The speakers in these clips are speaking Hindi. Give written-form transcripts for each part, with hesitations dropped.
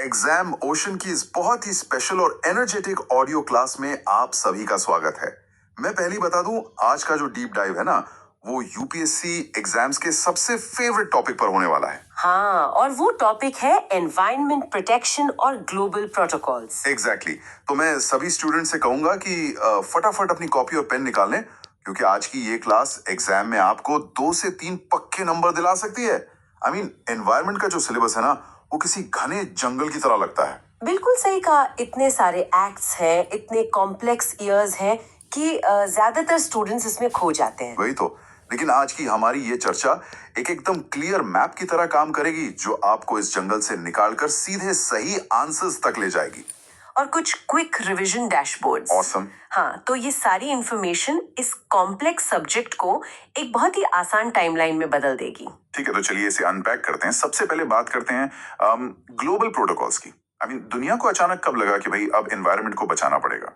एग्जाम ओशन की इस बहुत ही स्पेशल और एनर्जेटिक ऑडियो क्लास में आप सभी का स्वागत है। मैं पहले ही बता दूं, आज का जो डीप डाइव है ना, वो यूपीएससी एग्जाम्स के सबसे फेवरेट टॉपिक पर होने वाला है। हाँ, और वो टॉपिक है एनवायरनमेंट प्रोटेक्शन और ग्लोबल प्रोटोकॉल्स। एग्जैक्टली तो मैं सभी स्टूडेंट से कहूंगा कि फटाफट अपनी कॉपी और पेन निकाल लें, क्योंकि आज की ये क्लास एग्जाम में आपको 2 से 3 पक्के नंबर दिला सकती है। एनवायरनमेंट का जो सिलेबस है ना, वो किसी घने जंगल की तरह लगता है। बिल्कुल सही कहा। इतने सारे एक्ट्स हैं, इतने कॉम्प्लेक्स ईयर्स हैं कि ज्यादातर स्टूडेंट्स इसमें खो जाते हैं। वही तो। लेकिन आज की हमारी ये चर्चा एकदम क्लियर मैप की तरह काम करेगी, जो आपको इस जंगल से निकालकर सीधे सही आंसर्स तक ले जाएगी। और कुछ क्विक रिवीजन डैशबोर्ड्स। Awesome. हाँ, तो ये सारी इंफॉर्मेशन इस कॉम्प्लेक्स सब्जेक्ट को एक बहुत ही आसान टाइमलाइन में बदल देगी। ठीक है, तो चलिए इसे अनपैक करते हैं। सबसे पहले बात करते हैं ग्लोबल प्रोटोकॉल्स की। दुनिया को अचानक कब लगा कि भाई अब एनवायरनमेंट को बचाना पड़ेगा?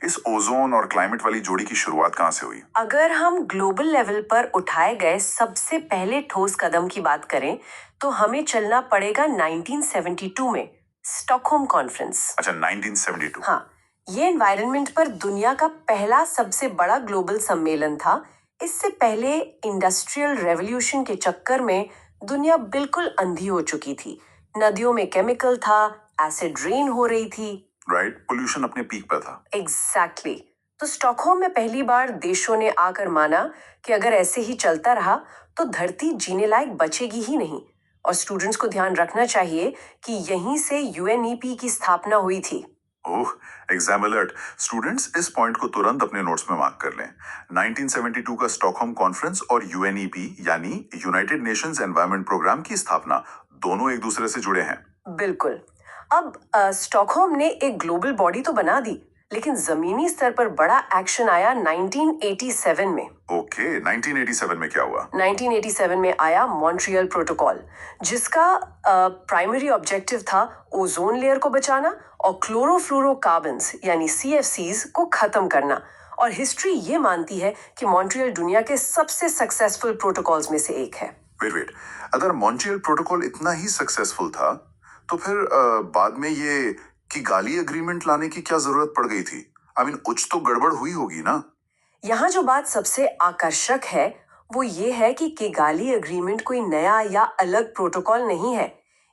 इस ओजोन और क्लाइमेट वाली जोड़ी की शुरुआत कहाँ से हुई? अगर हम ग्लोबल लेवल पर उठाए गए सबसे पहले ठोस कदम की बात करें तो हमें चलना पड़ेगा 1972 में स्टॉकहोम कॉन्फ्रेंस। अच्छा, 1972। हाँ, ये एनवायरनमेंट पर दुनिया का पहला सबसे बड़ा ग्लोबल सम्मेलन था। इससे पहले इंडस्ट्रियल रेवोल्यूशन के चक्कर में दुनिया बिल्कुल अंधी हो चुकी थी। नदियों में केमिकल था, एसिड रेन हो रही थी। राइट, पोल्यूशन अपने पीक पर था। एग्जैक्टली तो स्टॉकहोम में पहली बार देशों ने आकर माना कि अगर ऐसे ही चलता रहा तो धरती जीने लायक बचेगी ही नहीं। और स्टूडेंट्स को ध्यान रखना चाहिए कि यहीं से यूएनईपी की स्थापना हुई थी। ओह, एग्जाम अलर्ट। स्टूडेंट्स इस पॉइंट को तुरंत अपने नोट्स में मार्क कर लें। 1972 का स्टॉकहोम कॉन्फ्रेंस और यूएनईपी यानी यूनाइटेड नेशंस एनवायरनमेंट प्रोग्राम की स्थापना दोनों एक दूसरे से जुड़े हैं। बिल्कुल। अब स्टॉकहोम ने एक ग्लोबल बॉडी तो बना दी, लेकिन जमीनी स्तर पर बड़ा एक्शन आया 1987 में। ओके, 1987 में क्या हुआ? 1987 में आया मॉन्ट्रियल प्रोटोकॉल, जिसका प्राइमरी ऑब्जेक्टिव था ओजोन लेयर को बचाना और क्लोरोफ्लोरोकार्बन्स यानी सीएफसीज को खत्म करना। और हिस्ट्री ये मानती है कि मॉन्ट्रियल दुनिया के सबसे सक्सेसफुल प्रोटोकॉल्स में से एक है। वेट, अगर मॉन्ट्रियल प्रोटोकॉल इतना ही सक्सेसफुल था, तो फिर बाद में ये किगाली एग्रीमेंट लाने की क्या जरूरत पड़ गई थी? कुछ तो गड़बड़ हुई होगी ना? यहाँ जो बात सबसे आकर्षक है वो ये है कि किगाली एग्रीमेंट कोई नया या अलग प्रोटोकॉल नहीं है।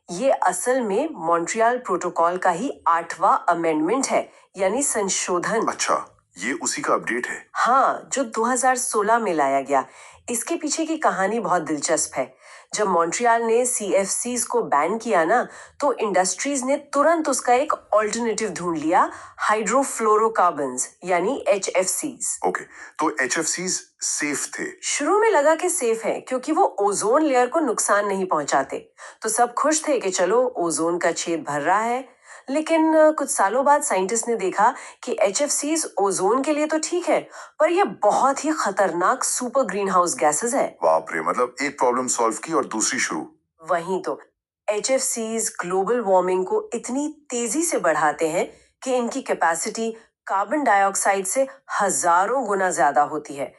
ये असल में मॉन्ट्रियल प्रोटोकॉल का ही 8वां अमेंडमेंट है, यानी संशोधन। अच्छा, ये उसी का अपडेट है? हाँ, जो 2016 में लाया गया। इसके पीछे की कहानी बहुत दिलचस्प है। जब मॉन्ट्रियल ने सीएफसीज को बैन किया ना, तो इंडस्ट्रीज ने तुरंत उसका एक ऑल्टरनेटिव ढूंढ लिया, हाइड्रोफ्लोरोकार्बन्स यानी एचएफसीज। ओके, तो एचएफसीज सेफ थे? शुरू में लगा कि सेफ है क्योंकि वो ओजोन लेयर को नुकसान नहीं पहुंचाते, तो सब खुश थे कि चलो ओजोन का छेद भर रहा है। लेकिन कुछ सालों बाद साइंटिस्ट ने देखा कि एचएफसीज ओजोन के लिए तो ठीक है, पर ये बहुत ही खतरनाक सुपर ग्रीन हाउस गैसेस है। बाप रे, मतलब एक प्रॉब्लम सॉल्व की और दूसरी शुरू। वहीं तो एचएफसीज ग्लोबल वार्मिंग को इतनी तेजी से बढ़ाते हैं कि इनकी कैपेसिटी कार्बन डाइऑक्साइड से हजारों गुना ज्यादा होती है।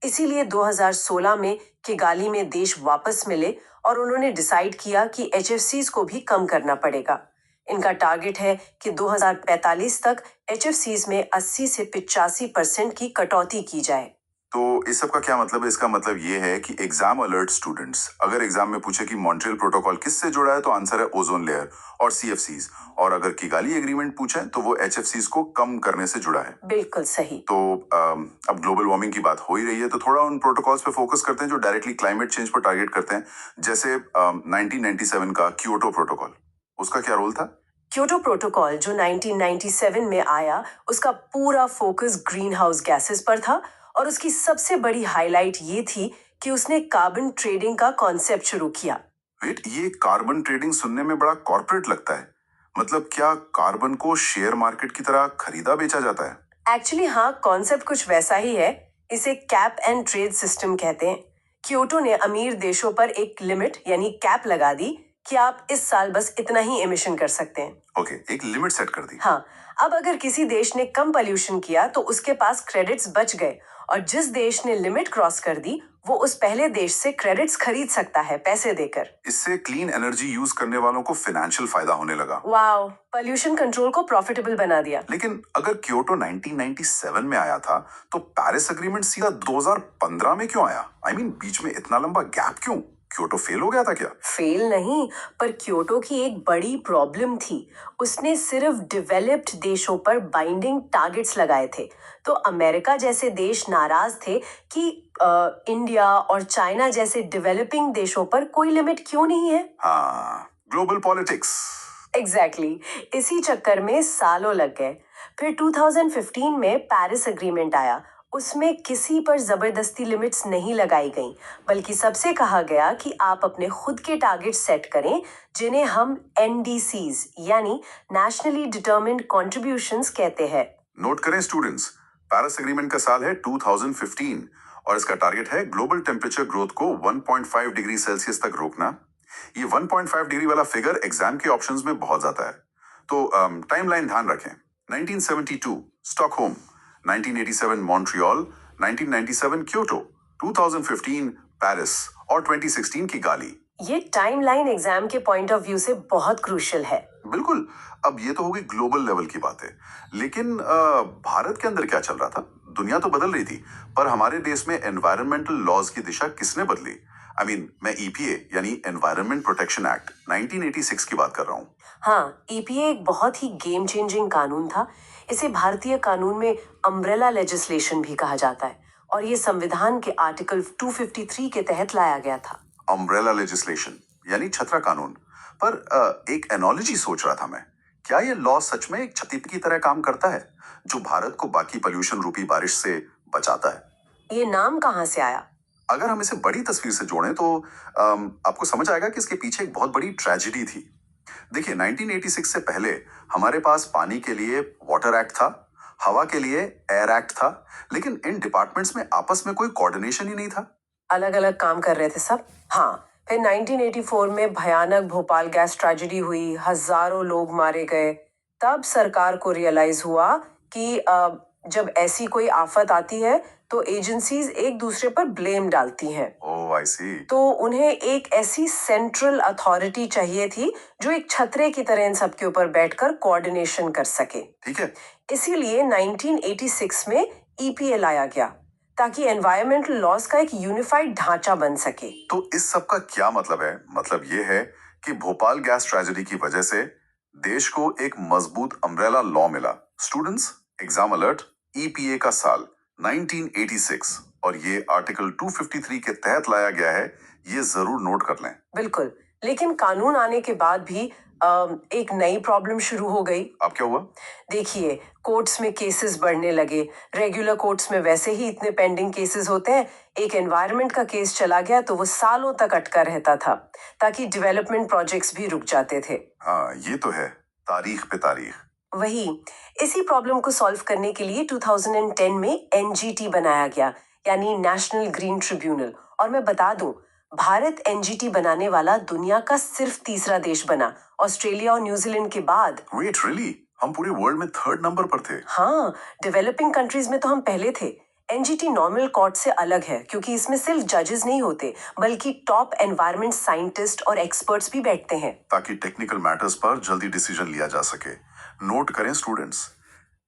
इसीलिए 2016 में किगाली में देश वापस मिले और उन्होंने डिसाइड किया कि एचएफसीज को भी कम करना पड़ेगा। इनका टारगेट है कि 2045 तक एचएफसीज में 80 से 85% की कटौती की जाए। तो इस सब का क्या मतलब है? इसका मतलब ये है कि एग्जाम अलर्ट स्टूडेंट्स, अगर एग्जाम में पूछे कि मॉन्ट्रियल प्रोटोकॉल किससे जुड़ा है, तो आंसर है ओजोन लेयर और सीएफसीज। और अगर किगाली एग्रीमेंट पूछे तो वो एचएफसीज को कम करने से जुड़ा है। बिल्कुल सही। तो अब ग्लोबल वार्मिंग की बात हो ही रही है, तो थोड़ा उन प्रोटोकॉल्स पे फोकस करते हैं जो डायरेक्टली क्लाइमेट चेंज पर टारगेट करते हैं। जैसे 1997 का क्योटो प्रोटोकॉल, उसका क्या रोल था? क्योटो प्रोटोकॉल जो 1997 में आया, उसका पूरा फोकस ग्रीन हाउस गैसेस पर था। और उसकी सबसे बड़ी हाईलाइट ये थी कि उसने कार्बन ट्रेडिंग का कॉन्सेप्ट शुरू किया। वेट, ये कार्बन ट्रेडिंग सुनने में बड़ा कॉर्पोरेट लगता है। मतलब क्या कार्बन को शेयर मार्केट की तरह खरीदा बेचा जाता है? एक्चुअली हाँ, कॉन्सेप्ट कुछ वैसा ही है। इसे कैप एंड ट्रेड सिस्टम कहते हैं। क्योटो ने अमीर देशों पर एक लिमिट यानी कैप लगा दी कि आप इस साल बस इतना ही एमिशन कर सकते हैं। ओके, एक लिमिट सेट कर दी। हाँ, अब अगर किसी देश ने कम पोल्यूशन किया तो उसके पास क्रेडिट्स बच गए, और जिस देश ने लिमिट क्रॉस कर दी वो उस पहले देश से क्रेडिट्स खरीद सकता है पैसे देकर। इससे क्लीन एनर्जी यूज करने वालों को फाइनेंशियल फायदा होने लगा। वाओ, पोल्यूशन कंट्रोल को प्रॉफिटेबल बना दिया। लेकिन अगर क्योटो 1997 में आया था तो पेरिस एग्रीमेंट सीधा 2015 में क्यों आया? आई मीन बीच में इतना लंबा गैप क्यों? क्योटो फेल हो गया था क्या? फेल नहीं, पर क्योटो की एक बड़ी प्रॉब्लम थी। उसने सिर्फ डेवलप्ड देशों पर बाइंडिंग टारगेट्स लगाए थे। तो अमेरिका जैसे देश नाराज थे कि इंडिया और चाइना जैसे डेवलपिंग देशों पर कोई लिमिट क्यों नहीं है। हाँ, ग्लोबल पॉलिटिक्स। एग्जैक्टली इसी चक्कर में सालों लग गए। फिर 2015 में पेरिस एग्रीमेंट आया। उसमें किसी पर जबरदस्ती लिमिट्स नहीं लगाई गई, बल्कि सबसे कहा गया कि आप अपने खुद के टारगेट सेट करें, जिन्हें हम एनडीसीज यानी नेशनली डिटरमिन्ड कॉन्ट्रीब्यूशंस कहते हैं। नोट करें स्टूडेंट्स, पेरिस एग्रीमेंट का साल है 2015 और इसका टारगेट है ग्लोबल टेम्परेचर ग्रोथ को 1.5 डिग्री सेल्सियस तक रोकना। ये 1.5 डिग्री वाला फिगर एग्जाम के ऑप्शंस में बहुत जाता है, तो टाइमलाइन ध्यान रखें। 1972 स्टॉकहोम, 1987 मॉन्ट्रियल, 1997 क्योटो, 2015 पेरिस और 2016 की गाली। ये टाइमलाइन एग्जाम के पॉइंट ऑफ व्यू से बहुत क्रूशियल है। बिल्कुल। अब ये तो हो गई ग्लोबल लेवल की बात है, लेकिन भारत के अंदर क्या चल रहा था? दुनिया तो बदल रही थी, पर हमारे देश में एनवायरमेंटल लॉज की दिशा किसने बदली? आई मीन मैं ईपीए यानी एनवायरमेंट प्रोटेक्शन एक्ट 1986 की बात कर रहा हूँ। हाँ, ईपीए एक बहुत ही गेम चेंजिंग कानून था। इसे भारतीय कानून में अम्ब्रेला लेजिस्लेशन भी कहा जाता है, और ये संविधान के आर्टिकल 253 के तहत लाया गया था। अम्ब्रेला लेजिस्लेशन यानी छतरा कानून। पर एक एनोलॉजी सोच रहा था मैं, क्या ये लॉ सच में एक छतरी की तरह काम करता है जो भारत को बाकी पोल्यूशन रूपी बारिश से बचाता है? ये नाम कहाँ से आया? अगर हम इसे बड़ी तस्वीर से जोड़ें तो आपको समझ आएगा कि इसके पीछे एक बहुत बड़ी ट्रेजेडी थी। देखिए, 1986 से पहले हमारे पास पानी के लिए वाटर एक्ट था, हवा के लिए एयर एक्ट था, लेकिन इन डिपार्टमेंट्स में आपस में कोई कोऑर्डिनेशन ही नहीं था। अलग अलग काम कर रहे थे सब। हाँ, फिर 1984 में भयानक भोपाल गैस ट्रेजेडी हुई, हजारों लोग मारे गए। तब सरकार को रियलाइज हुआ कि जब ऐसी कोई आफत आती है तो एजेंसीज एक दूसरे पर ब्लेम डालती हैं। ओह, आई सी। तो उन्हें एक ऐसी सेंट्रल अथॉरिटी चाहिए थी जो एक छतरे की तरह इन सबके ऊपर बैठकर कोऑर्डिनेशन कर सके। ठीक है। इसीलिए 1986 में ईपीए लाया गया, ताकि एनवायरमेंटल लॉज का एक यूनिफाइड ढांचा बन सके। तो इस सब का क्या मतलब है? मतलब ये है कि भोपाल गैस ट्रेजेडी की वजह से देश को एक मजबूत अम्ब्रेला लॉ मिला। स्टूडेंट्स, एग्जाम अलर्ट, ईपीए का साल 1986 और ये आर्टिकल 253 के तहत लाया गया है, ये जरूर नोट कर लें। बिल्कुल, लेकिन कानून आने के बाद भी एक नई प्रॉब्लम शुरू हो गई। अब क्या हुआ? देखिए, कोर्ट्स में केसेस बढ़ने लगे। रेगुलर कोर्ट्स में वैसे ही इतने पेंडिंग केसेस होते हैं। एक एनवायरनमेंट का केस चला गया तो वो सालों तक अटका रहता था, ताकि डेवलपमेंट प्रोजेक्ट्स भी रुक जाते थे। हाँ, ये तो है, तारीख पे तारीख। वही, इसी प्रॉब्लम को सॉल्व करने के लिए 2010 में एनजीटी बनाया गया, यानी नेशनल ग्रीन ट्रिब्यूनल। और मैं बता दूं, भारत एनजीटी बनाने वाला दुनिया का सिर्फ तीसरा देश बना, ऑस्ट्रेलिया और न्यूजीलैंड के बाद। Wait, really? हम पूरे वर्ल्ड में थर्ड नंबर पर थे? हाँ, डेवलपिंग कंट्रीज में तो हम पहले थे। एनजीटी नॉर्मल कोर्ट से अलग है, क्योंकि इसमें सिर्फ जजेस नहीं होते, बल्कि टॉप एनवायरनमेंट साइंटिस्ट और एक्सपर्ट्स भी बैठते हैं, ताकि टेक्निकल मैटर्स पर जल्दी डिसीजन लिया जा सके। नोट करें स्टूडेंट्स,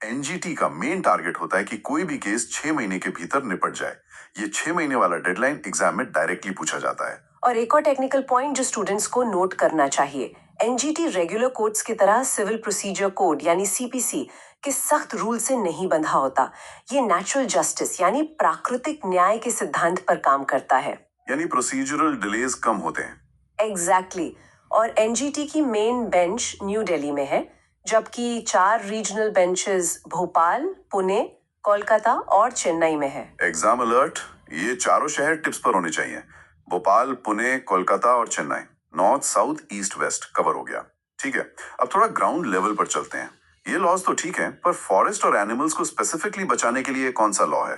एनजीटी का मेन टारगेट होता है कि कोई भी केस 6 महीने के भीतर निपट जाए। ये 6 महीने वाला डेडलाइन एग्जाम में डायरेक्टली पूछा जाता है। और एक और टेक्निकल पॉइंट जो स्टूडेंट्स को नोट करना चाहिए, एनजीटी रेगुलर कोर्ट्स की तरह सिविल प्रोसीजर कोड यानी सीपीसी के सख्त रूल से नहीं बंधा होता। ये नेचुरल जस्टिस यानी प्राकृतिक न्याय के सिद्धांत पर काम करता है। यानी प्रोसीजरल डिलेज कम होते हैं। एग्जैक्टली। और एनजीटी की मेन बेंच न्यू दिल्ली में है, जबकि 4 रीजनल बेंचेस भोपाल, पुणे, कोलकाता और चेन्नई में है। एग्जाम अलर्ट, ये चारों शहर टिप्स पर होने चाहिए। भोपाल, पुणे, कोलकाता और Chennai, north, south, east, west cover हो गया। ठीक है, अब थोड़ा ग्राउंड लेवल पर चलते हैं। ये लॉज तो ठीक है, पर फॉरेस्ट और एनिमल्स को स्पेसिफिकली बचाने के लिए कौन सा लॉ है?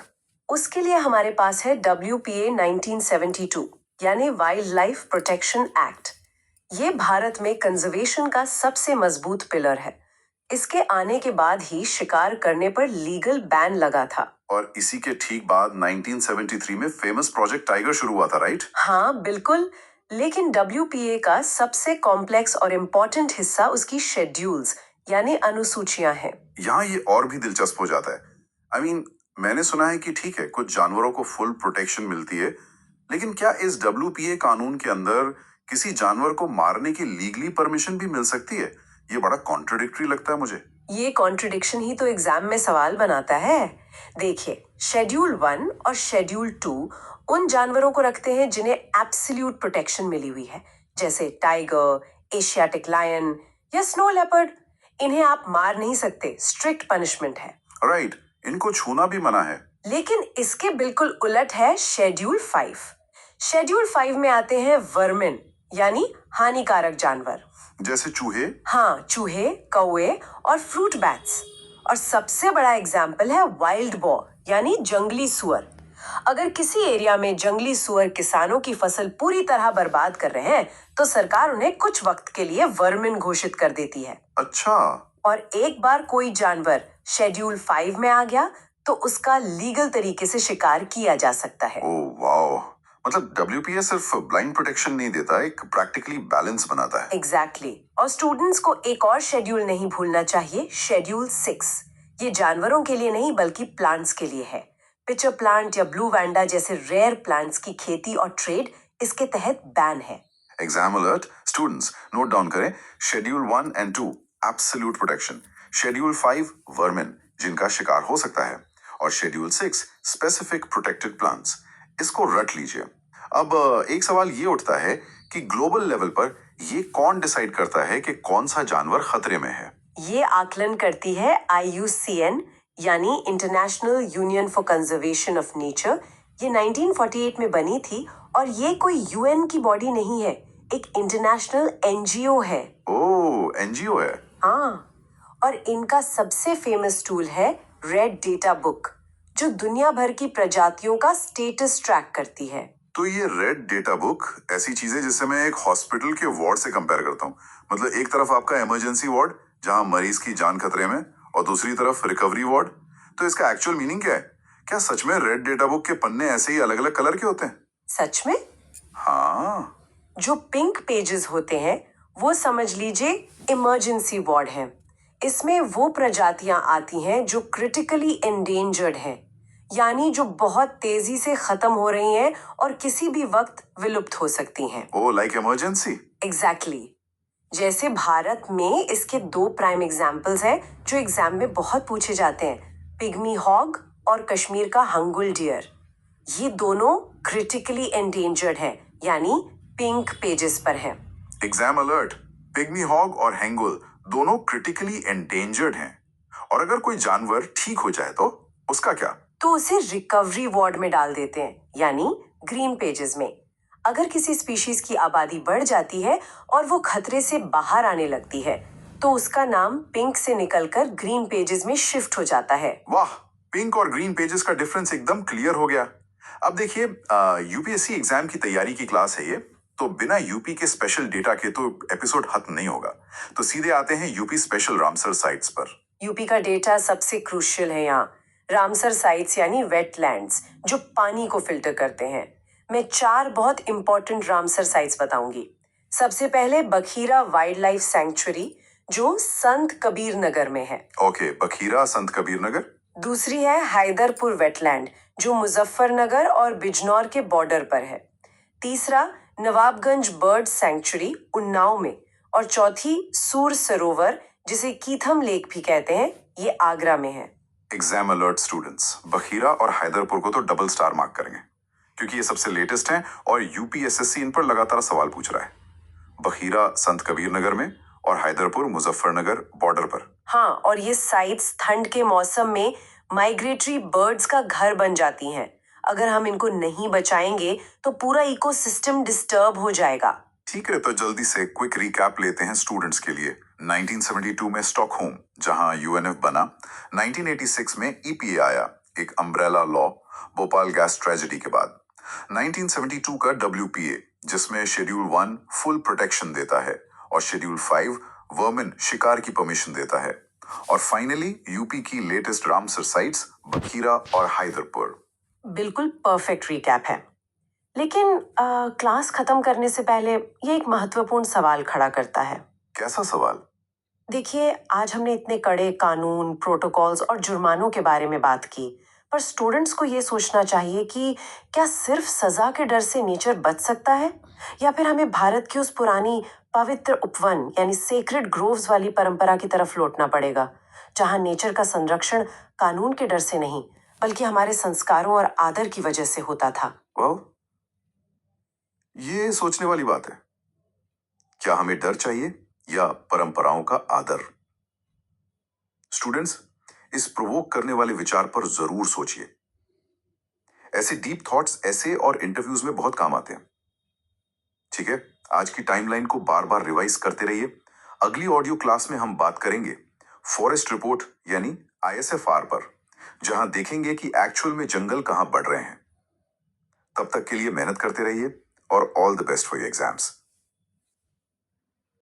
उसके लिए हमारे पास है WPA 1972 यानी वाइल्ड लाइफ प्रोटेक्शन एक्ट। ये भारत में कंजर्वेशन का सबसे मजबूत पिलर है। इसके आने के बाद ही शिकार करने पर लीगल बैन लगा था। और इसी के ठीक बाद 1973 में फेमस प्रोजेक्ट टाइगर शुरू हुआ था, राइट? हाँ बिल्कुल, लेकिन WPA का सबसे कॉम्प्लेक्स और इम्पोर्टेंट हिस्सा उसकी शेड्यूल्स यानी अनुसूचियां हैं। यहाँ ये और भी दिलचस्प हो जाता है। मैंने सुना है कि ठीक है, कुछ जानवरों को फुल प्रोटेक्शन मिलती है, लेकिन क्या इस WPA कानून के अंदर किसी जानवर को मारने की लीगली परमिशन भी मिल सकती है? ये बड़ा कॉन्ट्रडिक्टरी लगता है मुझे। ये कॉन्ट्रडिक्शन ही तो एग्जाम में सवाल बनाता है। देखिए, शेड्यूल 1 और शेड्यूल 2 उन जानवरों को रखते हैं जिन्हें एब्सोल्यूट प्रोटेक्शन मिली हुई है, जैसे टाइगर, एशियाटिक लायन या स्नो लेपर्ड। इन्हें आप मार नहीं सकते, स्ट्रिक्ट पनिशमेंट है। राइट, इनको छूना भी मना है। लेकिन इसके बिल्कुल उलट है शेड्यूल 5। शेड्यूल 5 में आते हैं वर्मिन यानी हानिकारक जानवर। जैसे चूहे? हाँ, चूहे, कौवे और फ्रूट बैट्स। और सबसे बड़ा एग्जाम्पल है वाइल्ड बॉर यानी जंगली सुअर। अगर किसी एरिया में जंगली सुअर किसानों की फसल पूरी तरह बर्बाद कर रहे हैं, तो सरकार उन्हें कुछ वक्त के लिए वर्मिन घोषित कर देती है। अच्छा। और एक बार कोई जानवर शेड्यूल 5 में आ गया, तो उसका लीगल तरीके से शिकार किया जा सकता है। ओह वाओ, मतलब WPA सिर्फ ब्लाइंड प्रोटेक्शन नहीं देता, एक प्रैक्टिकली बैलेंस बनाता है। एग्जैक्टली। और स्टूडेंट्स को एक और शेड्यूल नहीं भूलना चाहिए, शेड्यूल 6। ये जानवरों के लिए नहीं बल्कि प्लांट्स के लिए है। पिचर प्लांट या ब्लू वैंडा जैसे रेयर प्लांट्स की खेती और ट्रेड इसके तहत बैन है। Exam alert, students note down करें। Schedule 1 and 2 absolute protection, schedule 5 vermin जिनका शिकार हो सकता है, और शेड्यूल 6 स्पेसिफिक प्रोटेक्टेड प्लांट्स। इसको रट लीजिए। अब एक सवाल ये उठता है कि ग्लोबल लेवल पर ये कौन डिसाइड करता है कि कौन सा जानवर खतरे में है? ये आकलन करती है IUCN यानी international union for conservation of nature. ये 1948 में बनी थी और ये कोई UN की बॉडी नहीं है, एक इंटरनेशनल NGO है। ओह, NGO है। हाँ, और इनका सबसे फेमस टूल है रेड डेटा बुक, जो दुनिया भर की प्रजातियों का स्टेटस ट्रैक करती है। तो ये रेड डेटा बुक ऐसी चीज है जिससे मैं एक हॉस्पिटल के वार्ड से कंपेयर करता हूँ। मतलब एक तरफ आपका इमरजेंसी वार्ड जहां मरीज की जान खतरे में, और दूसरी तरफ रिकवरी वार्ड। तो इसका एक्चुअल मीनिंग क्या है? क्या सच में रेड डेटा बुक के पन्ने ऐसे ही अलग अलग कलर के होते हैं? सच में? हाँ। जो पिंक पेजेस होते हैं वो समझ लीजिए इमरजेंसी वार्ड है। इसमें वो प्रजातियां आती हैं जो क्रिटिकली एंडेंजर्ड हैं, यानी जो बहुत तेजी से खत्म हो रही हैं और किसी भी वक्त विलुप्त हो सकती हैं। ओ, लाइक इमरजेंसी। एग्जैक्टली। जैसे भारत में इसके 2 प्राइम एग्जाम्पल्स हैं जो एग्जाम में बहुत पूछे जाते हैं, पिग्मी हॉग और कश्मीर का हंगुल डियर। ये दोनों क्रिटिकली एंडेंजर्ड हैं, यानी पिंक पेजेस पर हैं। एग्जाम अलर्ट, पिग्मी हॉग और हेंगुल दोनों क्रिटिकली एंडेंजर्ड हैं। और अगर कोई जानवर ठीक हो जाए तो उसका क्या? तो उसे रिकवरी वार्ड में डाल देते हैं, यानी ग्रीन पेजेस में। अगर किसी स्पीशीज की आबादी बढ़ जाती है और वो खतरे से बाहर आने लगती है, तो उसका नाम पिंक से निकलकर ग्रीन पेजेस में शिफ्ट हो जाता है। वाह, पिंक और ग्रीन पेजेस का डिफरेंस एकदम क्लियर हो गया। अब देखिए, UPSC एग्जाम की तैयारी की क्लास है ये, तो बिना यूपी के स्पेशल डेटा के तो एपिसोड खत्म नहीं होगा। तो सीधे आते हैं यूपी स्पेशल रामसर साइट्स पर। यूपी का डेटा सबसे क्रूशियल है यहाँ। रामसर साइट्स यानी वेटलैंड्स जो पानी को फिल्टर करते हैं। मैं 4 बहुत इंपॉर्टेंट रामसर साइट्स बताऊंगी। सबसे पहले बखीरा वाइल्ड लाइफ सैंक्चुरी जो संत कबीर नगर में है। ओके, बखीरा संत कबीर नगर। दूसरी है हैदरपुर वेटलैंड जो मुजफ्फरनगर और बिजनौर के बॉर्डर पर है। तीसरा नवाबगंज बर्ड सैंक्चुरी उन्नाव में। और चौथी सूर सरोवर जिसे कीथम लेक भी कहते हैं, ये आगरा में है। एग्जाम अलर्ट स्टूडेंट्स, बखीरा और हैदरपुर को तो डबल स्टार मार्क करेंगे क्योंकि ये सबसे लेटेस्ट हैं और UPSSC इन पर लगातार सवाल पूछ रहा है। बखीरा संत कबीर नगर में और हैदरपुर मुजफ्फरनगर बॉर्डर पर। हाँ, और ये साइट्स ठंड के मौसम में माइग्रेटरी बर्ड्स का घर बन जाती हैं। अगर हम इनको नहीं बचाएंगे तो पूरा इकोसिस्टम डिस्टर्ब हो जाएगा। ठीक है, तो जल्दी से क्विक रिकैप लेते हैं स्टूडेंट्स के लिए। 1972 में स्टॉकहोम जहां UNF बना, 1986 में EPA आया, एक umbrella law, Bhopal gas tragedy के बाद। 1972 का WPA जिसमें शेड्यूल 1 फुल प्रोटेक्शन देता है और शेड्यूल 5 वर्मिन शिकार की परमिशन देता है, और फाइनली यूपी की लेटेस्ट रामसर साइट्स बखीरा और हैदरपुर। बिल्कुल परफेक्ट रिकैप है। लेकिन क्लास खत्म करने से पहले ये एक महत्वपूर्ण सवाल खड़ा करता है। कैसा सवाल? देखिए, आज हमने इतने कड़े कानून, प्रोटोकॉल्स और जुर्मानों के बारे में बात की, पर स्टूडेंट्स को ये सोचना चाहिए कि क्या सिर्फ सजा के डर से नेचर बच सकता है, या फिर हमें भारत की उस पुरानी पवित्र उपवन यानी सेक्रेड ग्रोव्स वाली परंपरा की तरफ लौटना पड़ेगा, जहां नेचर का संरक्षण कानून के डर से नहीं, बल्कि हमारे संस्कारों और आदर की वजह से होता था। वाह, ये सोचने वाली बात है। क्या हमें डर चाहिए या परंपराओं का आदर? स्टूडेंट्स, इस प्रोवोक करने वाले विचार पर जरूर सोचिए। ऐसे डीप थॉट्स ऐसे और इंटरव्यूज में बहुत काम आते हैं। ठीक है, आज की टाइमलाइन को बार बार रिवाइज करते रहिए। अगली ऑडियो क्लास में हम बात करेंगे फॉरेस्ट रिपोर्ट यानी ISFR पर, जहां देखेंगे कि एक्चुअल में जंगल कहां बढ़ रहे हैं। तब तक के लिए मेहनत करते रहिए और all the best for your exams.